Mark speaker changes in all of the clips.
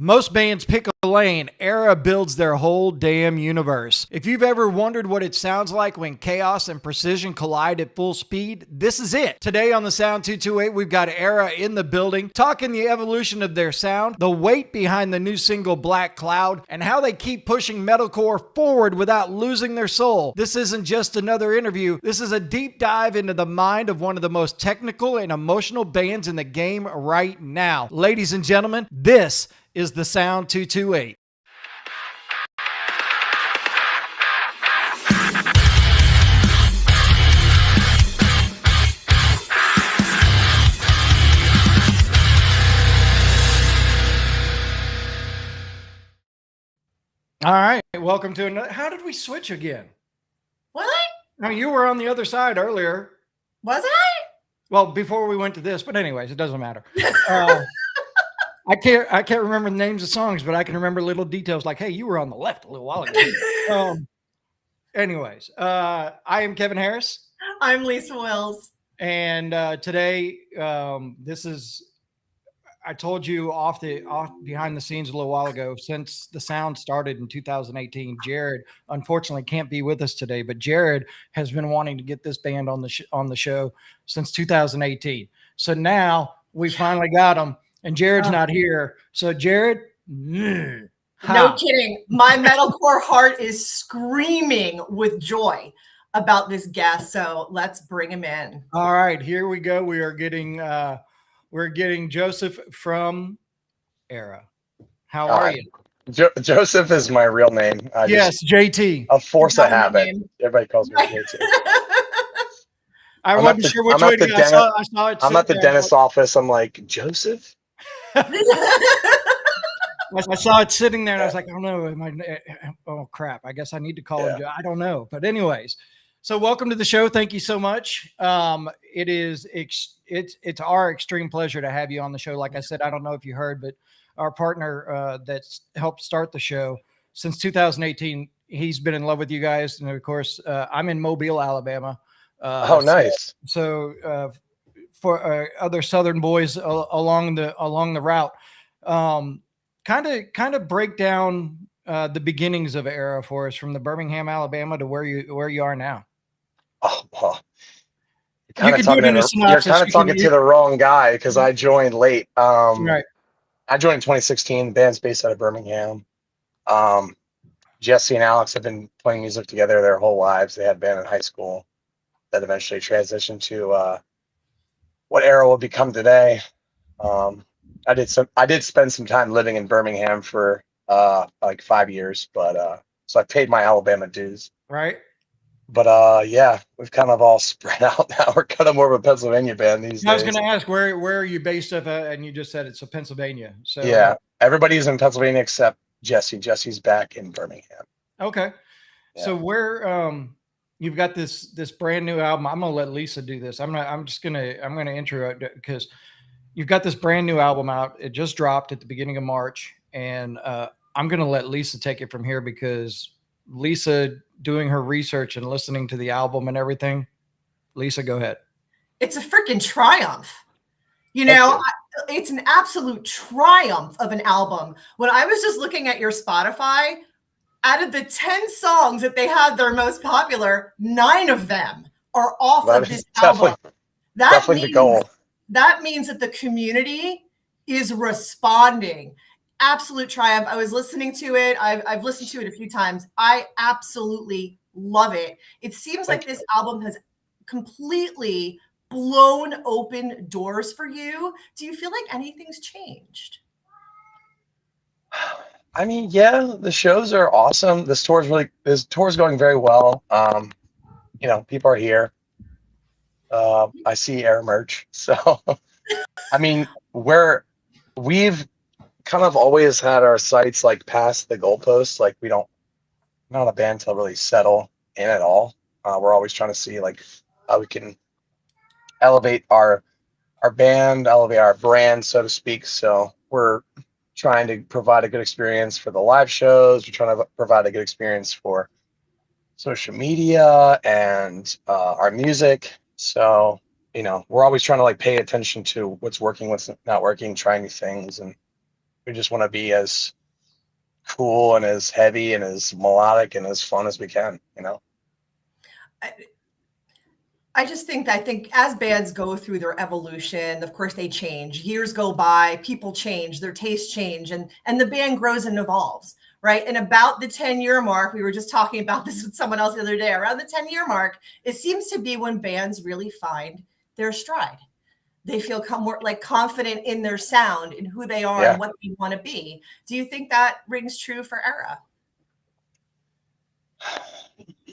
Speaker 1: Most bands pick a lane. ERRA builds their whole damn universe. If you've ever wondered what it sounds like when chaos and precision collide at full speed, this is it. Today on the Sound 228, we've got ERRA in the building, talking the evolution of their sound, the weight behind the new single Black Cloud, and how they keep pushing metalcore forward without losing their soul. This isn't just another interview. This is a deep dive into the mind of one of the most technical and emotional bands in the game right now. Ladies and gentlemen, this is the Sound 228. All right, welcome to another. How did we switch again?
Speaker 2: What?
Speaker 1: Now, you were on the other side earlier.
Speaker 2: Was I?
Speaker 1: Well, before we went to this, but anyways, it doesn't matter. I can't remember the names of songs, but I can remember little details like, hey, you were on the left a little while ago. Anyways, I am Kevin Harris.
Speaker 2: I'm Lisa Wills.
Speaker 1: And today, this is, I told you off behind the scenes a little while ago, since the sound started in 2018, Jared unfortunately can't be with us today, but Jared has been wanting to get this band on the show since 2018. So now we finally got him. And Jared's not here. So Jared,
Speaker 2: no kidding. My metalcore heart is screaming with joy about this guest. So let's bring him in.
Speaker 1: All right, here we go. We are getting Joseph from ERRA. How are you?
Speaker 3: Joseph is my real name.
Speaker 1: Yes, JT.
Speaker 3: Of force of habit. Everybody calls me JT.
Speaker 1: I wasn't sure which way to go. I saw it.
Speaker 3: I'm at the dentist's office. I'm like, Joseph?
Speaker 1: I saw it sitting there and I was like, oh no, oh crap. I guess I need to call him. I don't know. But anyways, so welcome to the show. Thank you so much. It's our extreme pleasure to have you on the show. Like I said, I don't know if you heard, but our partner that's helped start the show since 2018, he's been in love with you guys. And of course, I'm in Mobile, Alabama.
Speaker 3: Nice.
Speaker 1: So for other Southern boys along the route, kind of break down the beginnings of ERRA for us from the Birmingham, Alabama to where you are now.
Speaker 3: Oh, well,
Speaker 1: you're kind of
Speaker 3: talking to the wrong guy because I joined late.
Speaker 1: Right.
Speaker 3: I joined in 2016. The band's based out of Birmingham. Jesse and Alex have been playing music together their whole lives. They had a band in high school that eventually transitioned to what ERRA will become today. I did spend some time living in Birmingham for like 5 years, but so I paid my Alabama dues.
Speaker 1: Right.
Speaker 3: But yeah, we've kind of all spread out now. We're kind of more of a Pennsylvania band these days.
Speaker 1: I was going to ask where are you based of, and you just said it's a Pennsylvania. So
Speaker 3: yeah, everybody's in Pennsylvania except Jesse. Jesse's back in Birmingham.
Speaker 1: Okay. Yeah. So where you've got this brand new album. I'm gonna let Lisa do this. I'm gonna intro it because you've got this brand new album out. It just dropped at the beginning of March, and I'm gonna let Lisa take it from here because Lisa doing her research and listening to the album and everything. Lisa, go ahead.
Speaker 2: It's a freaking triumph. You know, it's an absolute triumph of an album. When I was just looking at your Spotify, out of the 10 songs that they had that are most popular, 9 of them are off of this album.
Speaker 3: Definitely the goal.
Speaker 2: That means that the community is responding. Absolute triumph. I was listening to it. I've listened to it a few times. I absolutely love it. It seems like this album has completely blown open doors for you. Do you feel like anything's changed?
Speaker 3: I mean, yeah, the shows are awesome. This tour's going very well. You know, people are here. I see ERRA merch. So, I mean, we've kind of always had our sights like past the goalposts. Like we're not a band to really settle in at all. We're always trying to see like how we can elevate our band, elevate our brand, so to speak. So we're trying to provide a good experience for the live shows. We're trying to provide a good experience for social media and our music. So, you know, we're always trying to like pay attention to what's working, what's not working, try new things. And We just want to be as cool and as heavy and as melodic and as fun as we can, you know?
Speaker 2: I just think that I think as bands go through their evolution, of course they change. Years go by, people change, their tastes change, and the band grows and evolves, right? And about the 10-year mark, we were just talking about this with someone else the other day. Around the 10-year mark, it seems to be when bands really find their stride. They feel more like confident in their sound, in who they are
Speaker 3: Yeah,
Speaker 2: and what they want to be. Do you think that rings true for ERRA?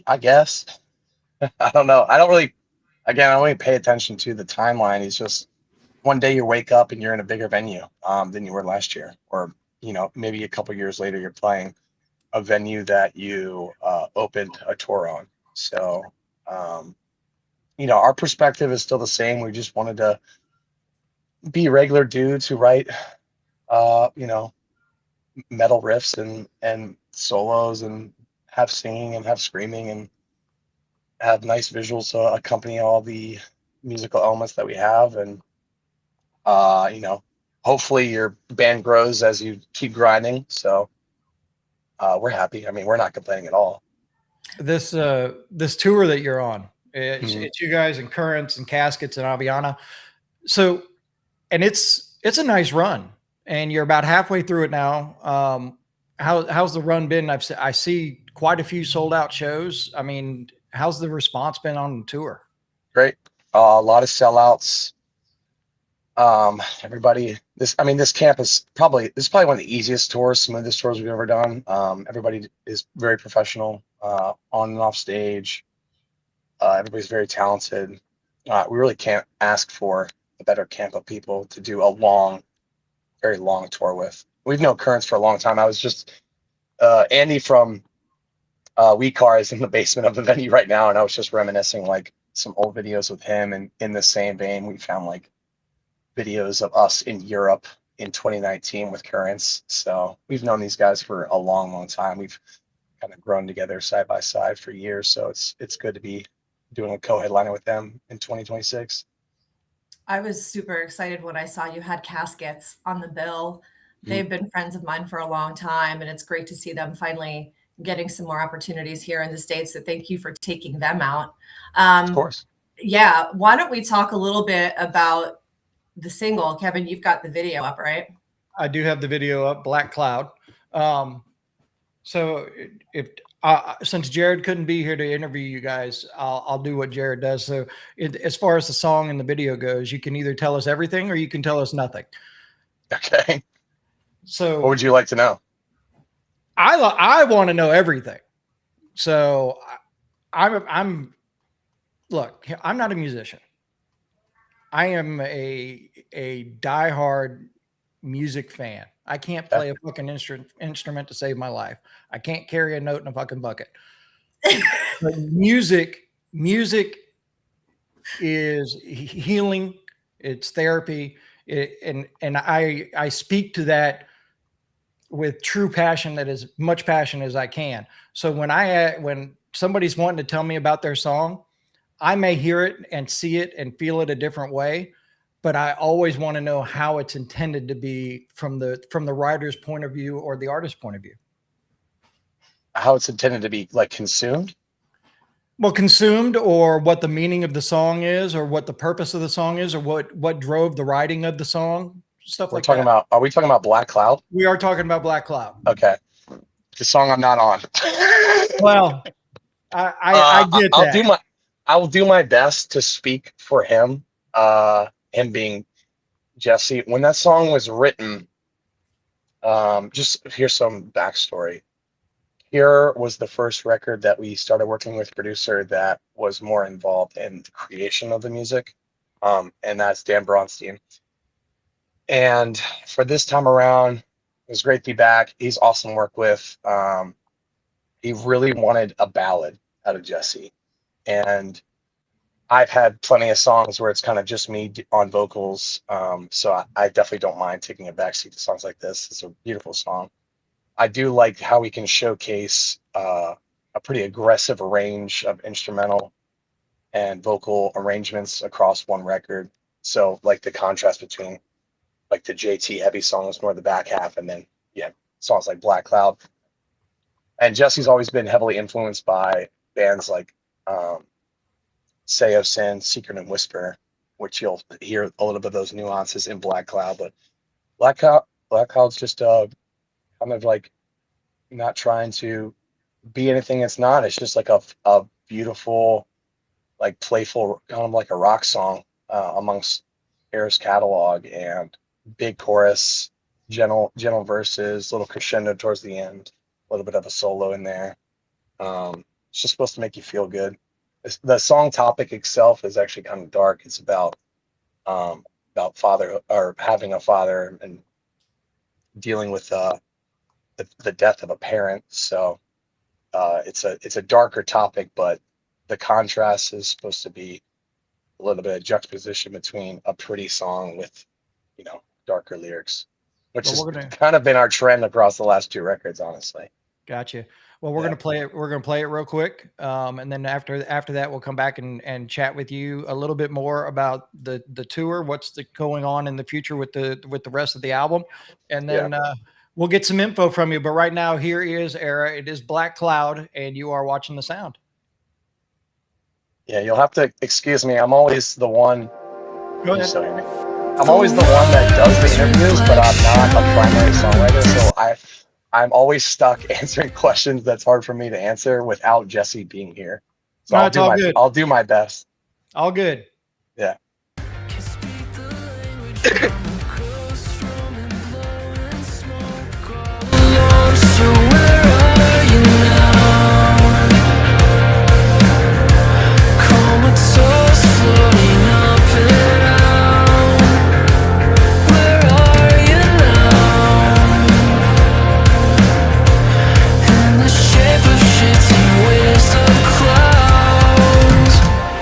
Speaker 3: I guess. I don't know. Again, I don't really pay attention to the timeline. It's just one day you wake up and you're in a bigger venue than you were last year, or maybe a couple years later you're playing a venue that you opened a tour on. So, um, our perspective is still the same. We just wanted to be regular dudes who write, uh, you know, metal riffs and solos and have singing and have screaming and have nice visuals to accompany all the musical elements that we have. And hopefully your band grows as you keep grinding. So we're happy. I mean, we're not complaining at all.
Speaker 1: This tour that you're on,
Speaker 3: Mhm.
Speaker 1: it's you guys and Currents and Caskets and Aviana. So, and it's a nice run, and you're about halfway through it now. How's the run been? I see quite a few sold out shows. I mean, how's the response been on the tour?
Speaker 3: Great. A lot of sellouts. Everybody, this camp is probably one of the easiest tours, smoothest tours we've ever done. Everybody is very professional, on and off stage. Everybody's very talented. We really can't ask for a better camp of people to do a very long tour with. We've known Currents for a long time. I was just Andy from We Car is in the basement of the venue right now, and I was just reminiscing like some old videos with him. And in the same vein, we found like videos of us in Europe in 2019 with Currents. So we've known these guys for a long, long time. We've kind of grown together side by side for years. So it's good to be doing a co-headliner with them in 2026.
Speaker 2: I was super excited when I saw you had Caskets on the bill.
Speaker 3: Mhm.
Speaker 2: They've been friends of mine for a long time, and it's great to see them finally getting some more opportunities here in the States. So thank you for taking them out.
Speaker 3: Of
Speaker 2: Um,
Speaker 3: course.
Speaker 2: yeah, why don't we talk a little bit about the single? Kevin, you've got the video up, right?
Speaker 1: I do have the video up, Black Cloud. Um, so if since Jared couldn't be here to interview you guys, I'll do what Jared does. So as far as the song and the video goes, you can either tell us everything or you can tell us nothing.
Speaker 3: Okay.
Speaker 1: So
Speaker 3: What would you like to know?
Speaker 1: I want to know everything. So I'm look, I'm not a musician. I am a diehard music fan. I can't
Speaker 3: Okay.
Speaker 1: play a fucking instrument to save my life. I can't carry a note in a fucking bucket. But music is healing. It's therapy, and I speak to that with true passion, that is much passion as I can. So when somebody's wanting to tell me about their song, I may hear it and see it and feel it a different way, but I always want to know how it's intended to be from the writer's point of view or the artist's point of view.
Speaker 3: How it's intended to be like consumed?
Speaker 1: Well, consumed, or what the meaning of the song is, or what the purpose of the song is, or what drove the writing of the song, stuff like that.
Speaker 3: Are we talking about Black Cloud?
Speaker 1: We are talking about Black Cloud.
Speaker 3: Okay. The song I'm not on.
Speaker 1: Well, I get
Speaker 3: I'll
Speaker 1: that.
Speaker 3: do I will do my best to speak for him. Him being Jesse. When that song was written, just here's some backstory. Here was the first record that we started working with a producer that was more involved in the creation of the music, and that's Dan Bronstein. And for this time around, it was great to be back. He's awesome to work with. He really wanted a ballad out of Jesse, and I've had plenty of songs where it's kind of just me on vocals. So I definitely don't mind taking a backseat to songs like this. It's a beautiful song. I do like how we can showcase a pretty aggressive range of instrumental and vocal arrangements across one record. So like the contrast between like the JT heavy songs, more the back half, and then songs like Black Cloud. And Jesse's always been heavily influenced by bands like Say of Sin, Secret and Whisper, which you'll hear a little bit of those nuances in Black Cloud. But Black Cloud's just kind of like not trying to be anything it's not. It's just like a beautiful, like playful, kind of like a rock song amongst ERRA's catalog, and big chorus, gentle verses, little crescendo towards the end, a little bit of a solo in there. It's just supposed to make you feel good. The song topic itself is actually kind of dark. It's about father, or having a father, and dealing with the death of a parent. So it's a darker topic, but the contrast is supposed to be a little bit of juxtaposition between a pretty song with, darker lyrics, which has kind of been our trend across the last 2 records, honestly.
Speaker 1: Gotcha. Well, we're gonna play it. We're gonna play it real quick, and then after that, we'll come back and chat with you a little bit more about the tour, what's going on in the future with the rest of the album, and then we'll get some info from you. But right now, here is ERRA. It is Black Cloud, and you are watching The Sound.
Speaker 3: Yeah, you'll have to excuse me. I'm always the one.
Speaker 1: Go ahead.
Speaker 3: I'm always the one that does the interviews, but I'm not a primary songwriter, so I'm always stuck answering questions that's hard for me to answer without Jesse being here. So
Speaker 1: no,
Speaker 3: I'll do my best.
Speaker 1: All good.
Speaker 3: Yeah.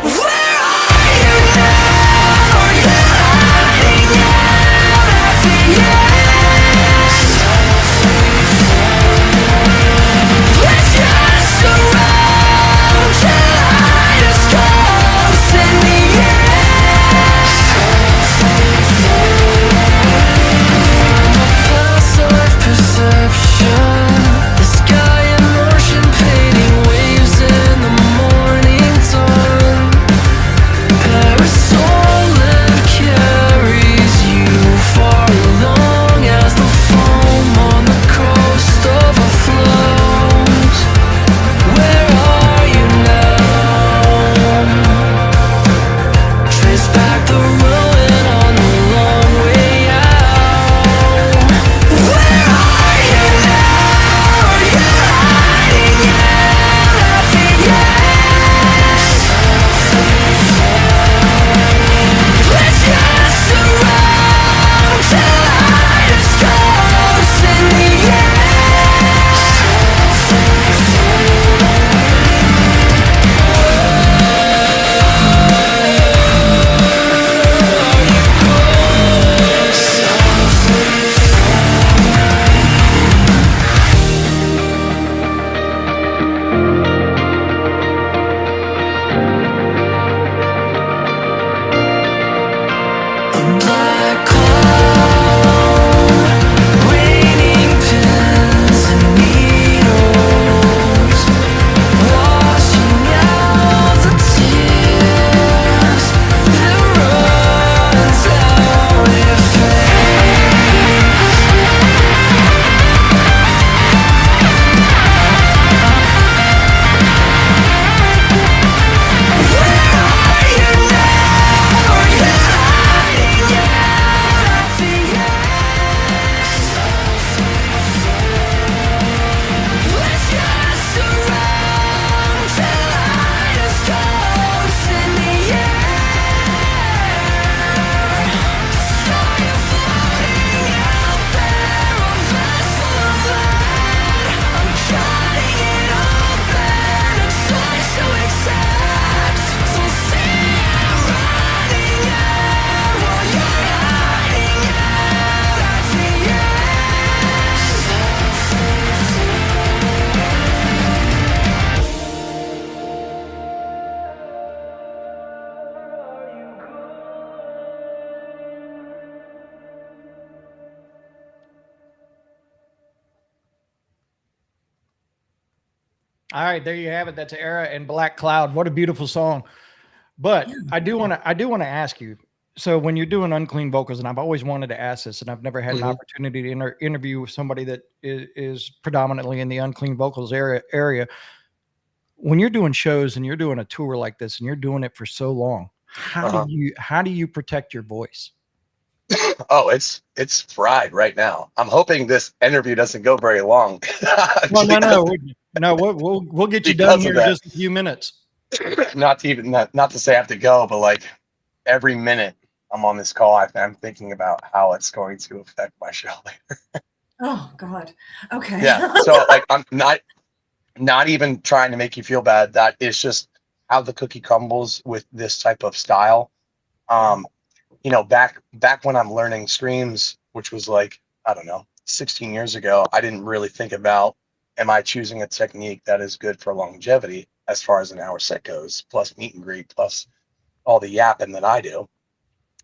Speaker 4: Where are you now? Are you hiding yet?
Speaker 1: All right, there you have it. That's ERRA and Black Cloud. What a beautiful song. But I do want to ask you. So when you're doing unclean vocals, and I've always wanted to ask this, and I've never had an opportunity to interview with somebody that is predominantly in the unclean vocals area. When you're doing shows and you're doing a tour like this, and you're doing it for so long, how do you protect your voice?
Speaker 3: Oh, it's fried right now. I'm hoping this interview doesn't go very long.
Speaker 1: Well, we'll get you done here in just a few minutes.
Speaker 3: Not to say I have to go, but like every minute I'm on this call, I'm thinking about how it's going to affect my show later.
Speaker 2: Oh God. Okay.
Speaker 3: Yeah. So like I'm not even trying to make you feel bad. That is just how the cookie crumbles with this type of style. You know, back when I'm learning screams, which was like, I don't know, 16 years ago, I didn't really think about, am I choosing a technique that is good for longevity as far as an hour set goes, plus meet and greet, plus all the yapping that I do.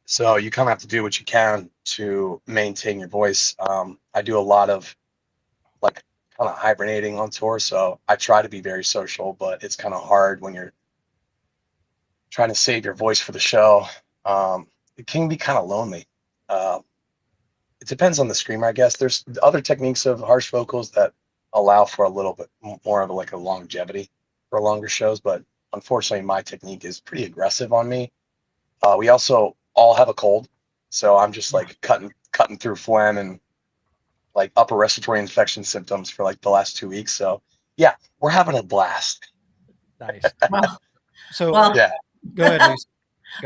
Speaker 3: So you kind of have to do what you can to maintain your voice. I do a lot of like kind of hibernating on tour. So I try to be very social, but it's kind of hard when you're trying to save your voice for the show. It can be kind of lonely. It depends on the screamer, I guess. There's other techniques of harsh vocals that allow for a little bit more of like a longevity for longer shows, but unfortunately, my technique is pretty aggressive on me. We also all have a cold, so I'm just like cutting through phlegm and like upper respiratory infection symptoms for like the last 2 weeks. So yeah, we're having a blast.
Speaker 1: Nice.
Speaker 2: Well,
Speaker 3: yeah.
Speaker 1: Go ahead, Lisa.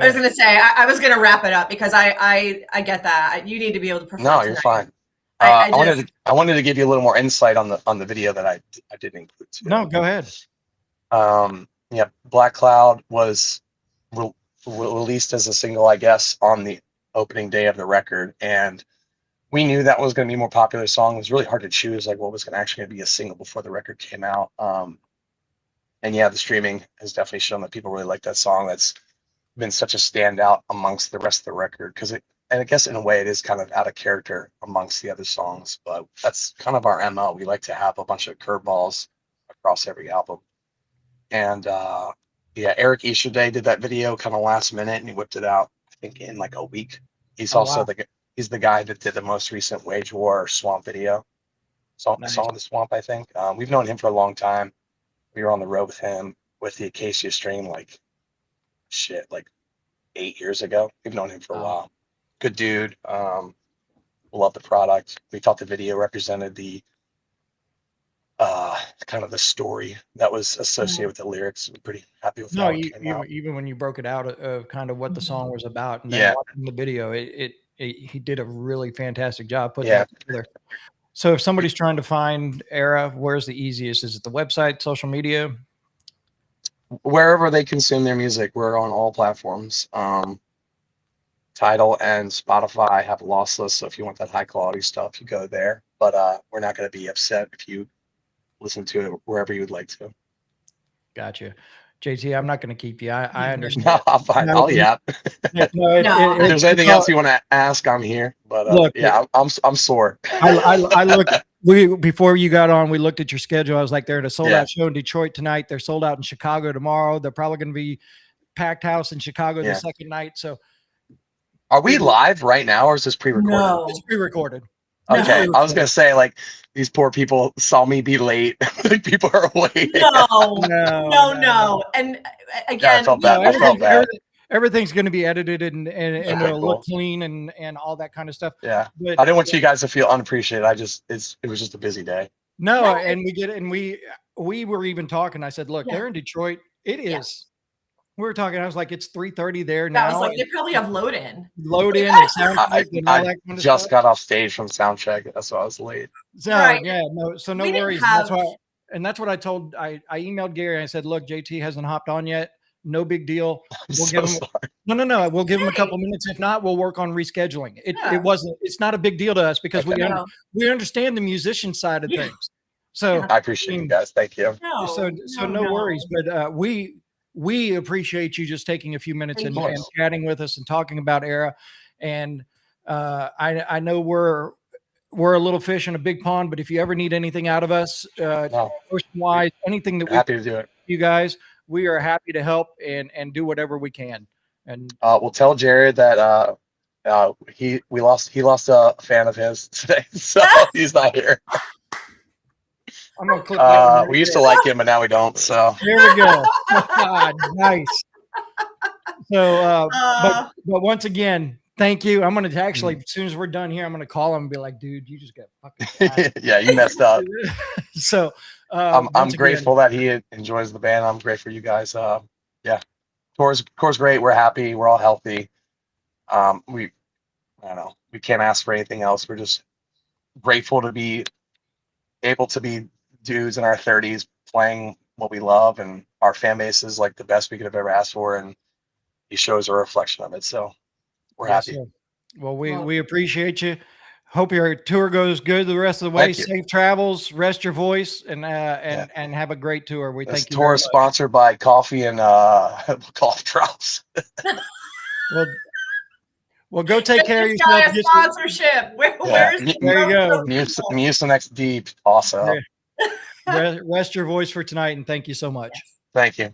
Speaker 2: I was going to say, I was going to wrap it up because I get that. You need to be able to perform.
Speaker 3: No, you're fine. I wanted to give you a little more insight on the video that I didn't include too.
Speaker 1: No, go ahead.
Speaker 3: Yeah, Black Cloud was released as a single, I guess, on the opening day of the record, and we knew that was going to be a more popular song. It was really hard to choose like what was actually going to be a single before the record came out. And yeah, the streaming has definitely shown that people really like that song. That's been such a standout amongst the rest of the record because and I guess in a way it is kind of out of character amongst the other songs, but that's kind of our MO. We like to have a bunch of curveballs across every album. And yeah, Eric Easterday did that video kind of last minute, and he whipped it out, I think, in like a week. He's he's the guy that did the most recent Wage War Swamp video, Song of the Swamp, I think. We've known him for a long time. We were on the road with him with the Acacia Stream like 8 years ago. We've known him for a while. Good dude. Love the product. We thought the video represented the kind of the story that was associated with the lyrics. We're pretty happy with how it came out.
Speaker 1: Even when you broke it out of kind of what the song was about, and then watching the video, he did a really fantastic job putting that together. So if somebody's trying to find ERRA, where's the easiest? Is it the website, social media?
Speaker 3: Wherever they consume their music, we're on all platforms. Tidal and Spotify have lossless, so if you want that high quality stuff, you go there. But we're not going to be upset if you listen to it wherever you would like to.
Speaker 1: Gotcha. JT, I'm not going to keep you. I understand.
Speaker 3: No, I'm fine. I'll yap. If there's anything else you want to ask, I'm here. But look, yeah, I'm sore.
Speaker 1: I looked. Before you got on, we looked at your schedule. I was like, they're at a sold out show in Detroit tonight. They're sold out in Chicago tomorrow. They're probably going to be packed house in Chicago the second night. So,
Speaker 3: are we live right now, or is this pre-recorded?
Speaker 2: No,
Speaker 1: it's pre-recorded.
Speaker 3: Okay, I was gonna say like these poor people saw me be late. Like people are waiting.
Speaker 2: No. And again,
Speaker 3: I felt bad.
Speaker 1: Everything's going to be edited and it'll look clean and all that kind of stuff.
Speaker 3: Yeah, but I didn't want you guys to feel unappreciated. It was just a busy day.
Speaker 1: No, and we get it, and we were even talking. I said, look, they're in Detroit. It is. We were talking. I was like, it's 3:30 there now.
Speaker 2: I was like, they probably have load in.
Speaker 1: And sound check and all that kind of
Speaker 3: just
Speaker 1: stuff.
Speaker 3: Got off stage from sound check. That's why I was late.
Speaker 1: So no worries. That's what I told. I emailed Gary. I said, look, JT hasn't hopped on yet. No big deal. We'll give him. No. We'll give him a couple minutes. If not, we'll work on rescheduling. It's not a big deal to us because we understand the musician side of things. So
Speaker 3: I appreciate you guys. Thank you.
Speaker 1: No worries. But we appreciate you just taking a few minutes and chatting with us and talking about ERRA. And I know we're we're a little fish in a big pond, but if you ever need anything out of us,
Speaker 3: No,
Speaker 1: ocean wise, anything that we
Speaker 3: happy to do it.
Speaker 1: you guys, we are happy to help and do whatever we can. And
Speaker 3: We'll tell Jared that he lost a fan of his today, so he's not here.
Speaker 1: I'm gonna clip that one right
Speaker 3: We used
Speaker 1: there.
Speaker 3: to like him, but now we don't. So
Speaker 1: There we go. Nice. So, but once again, thank you. I'm gonna actually, as soon as we're done here, I'm gonna call him and be like, dude, you just got fucking
Speaker 3: yeah, you messed up.
Speaker 1: So
Speaker 3: I'm grateful that he enjoys the band. I'm grateful for you guys. Yeah, tour's great. We're happy. We're all healthy. I don't know. We can't ask for anything else. We're just grateful to be able to be dudes in our 30s playing what we love, and our fan base is like the best we could have ever asked for, and these shows are a reflection of it. So we're happy.
Speaker 1: Sir. Well, we appreciate you. Hope your tour goes good the rest of the way.
Speaker 3: Thank you.
Speaker 1: Safe travels, rest your voice, and have a great tour. We
Speaker 3: This
Speaker 1: thank you.
Speaker 3: tour is sponsored by coffee and cough drops.
Speaker 1: Well, go take care of
Speaker 2: This guy
Speaker 1: yourself.
Speaker 2: a sponsorship. Where's
Speaker 1: There you go.
Speaker 3: Mucinex Deep also.
Speaker 1: Rest your voice for tonight, and thank you so much.
Speaker 3: Thank you.